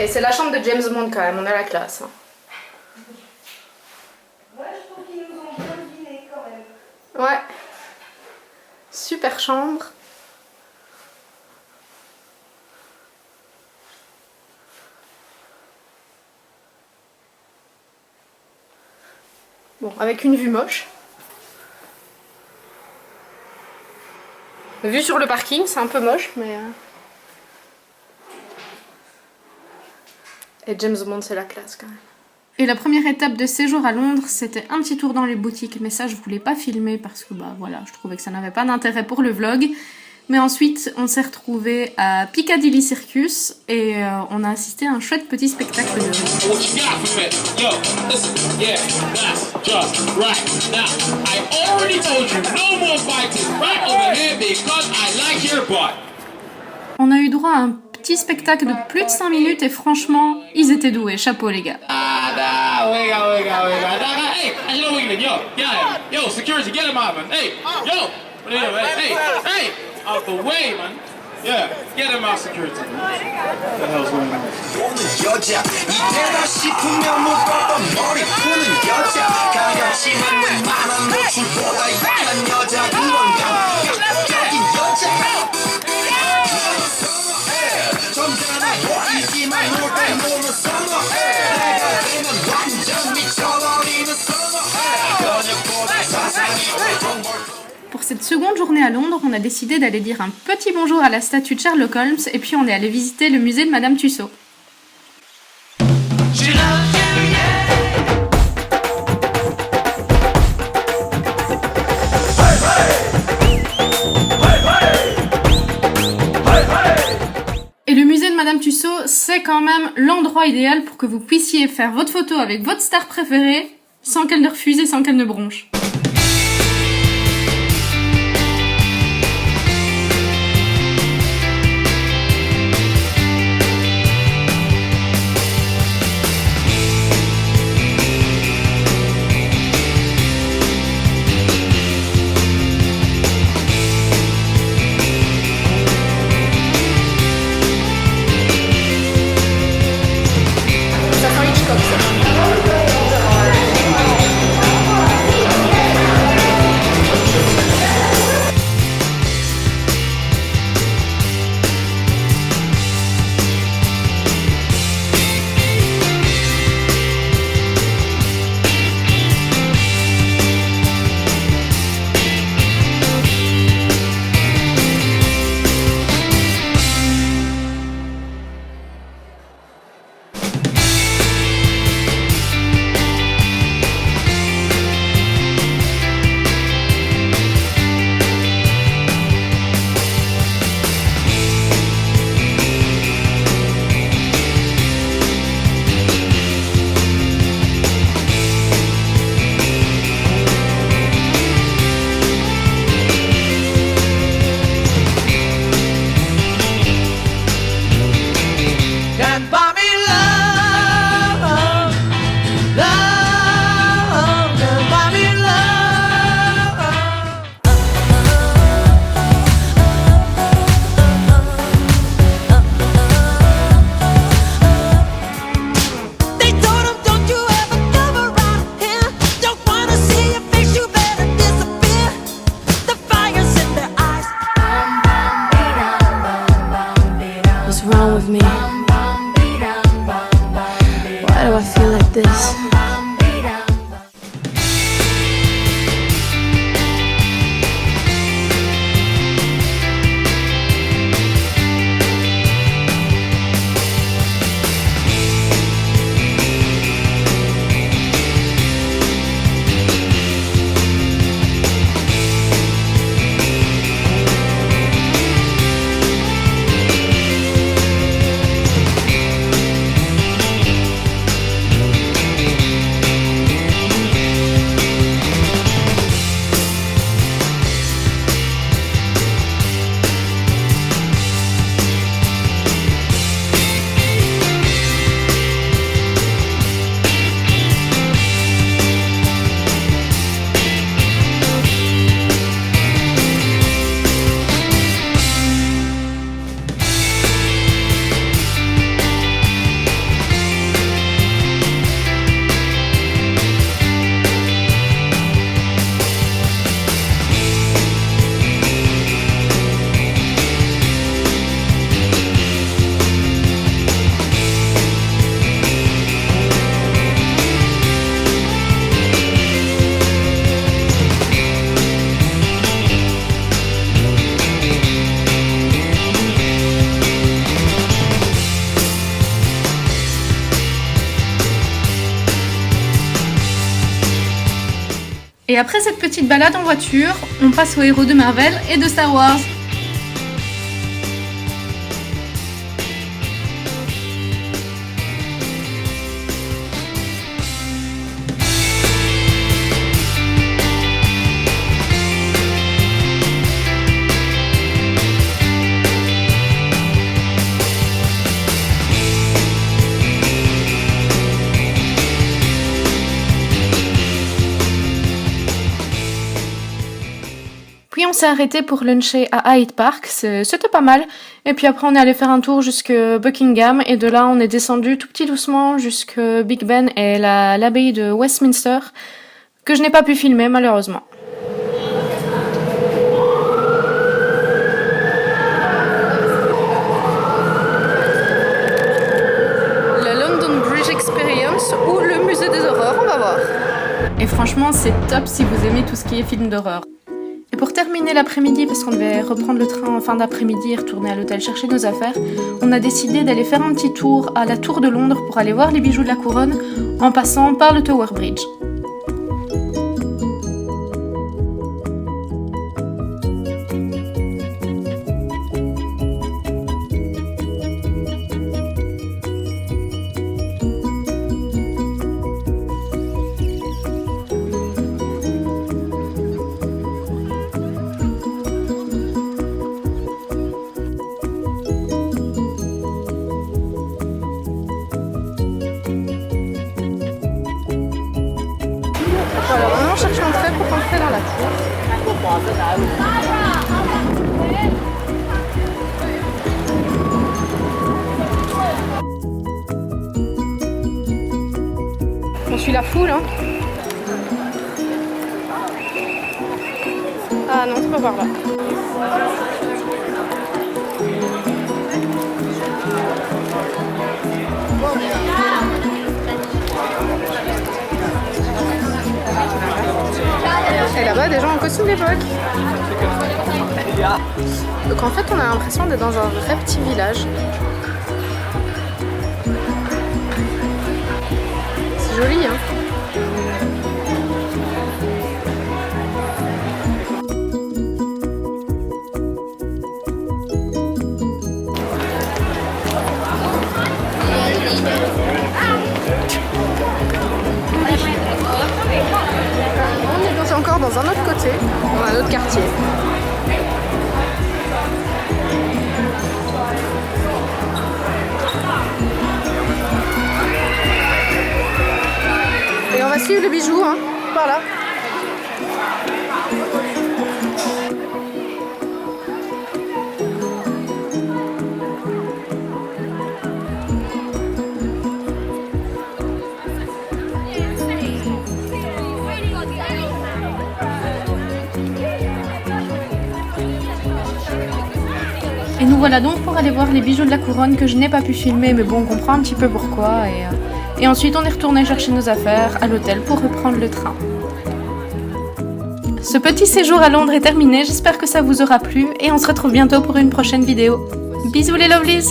Et c'est la chambre de James Bond quand même, on a la classe. Hein. Ouais, je trouve qu'ils nous ont bien deviné quand même. Ouais. Super chambre. Bon, avec une vue moche. Vue sur le parking, c'est un peu moche, mais... Et James Bond, c'est la classe quand même. Et la première étape de séjour à Londres, c'était un petit tour dans les boutiques. Mais ça, je voulais pas filmer parce que, bah voilà, je trouvais que ça n'avait pas d'intérêt pour le vlog. Mais ensuite, on s'est retrouvés à Piccadilly Circus et on a assisté à un chouette petit spectacle de rue. On a eu droit à un petit spectacle de plus de 5 minutes et franchement, ils étaient doués. Chapeau les gars. Out the way, man. Yeah, get him out, security. What the hell's going on? Pour cette seconde journée à Londres, on a décidé d'aller dire un petit bonjour à la statue de Sherlock Holmes et puis on est allé visiter le musée de Madame Tussauds. Et le musée de Madame Tussauds, c'est quand même l'endroit idéal pour que vous puissiez faire votre photo avec votre star préférée sans qu'elle ne refuse et sans qu'elle ne bronche. après cette petite balade en voiture, on passe aux héros de Marvel et de Star Wars. Puis on s'est arrêté pour luncher à Hyde Park, c'était pas mal. Et puis après on est allé faire un tour jusque Buckingham et de là on est descendu tout petit doucement jusque Big Ben et l'abbaye de Westminster, que je n'ai pas pu filmer malheureusement. La London Bridge Experience ou le musée des horreurs, on va voir. Et franchement c'est top si vous aimez tout ce qui est film d'horreur. Et pour terminer l'après-midi, parce qu'on devait reprendre le train en fin d'après-midi et retourner à l'hôtel chercher nos affaires, on a décidé d'aller faire un petit tour à la Tour de Londres pour aller voir les bijoux de la couronne en passant par le Tower Bridge. Voilà, on cherche l'entrée pour rentrer dans la cour. On suit la foule, hein. Ah non, c'est pas par là. Et là-bas, des gens en costume d'époque. Donc en fait, on a l'impression d'être dans un vrai petit village. C'est joli, hein. On est encore dans un autre côté, dans un autre quartier. Et on va suivre le bijou, hein, par là. Et nous voilà donc pour aller voir les bijoux de la couronne que je n'ai pas pu filmer, mais bon, on comprend un petit peu pourquoi. Et ensuite, on est retourné chercher nos affaires à l'hôtel pour reprendre le train. Ce petit séjour à Londres est terminé, j'espère que ça vous aura plu et on se retrouve bientôt pour une prochaine vidéo. Bisous les lovelies!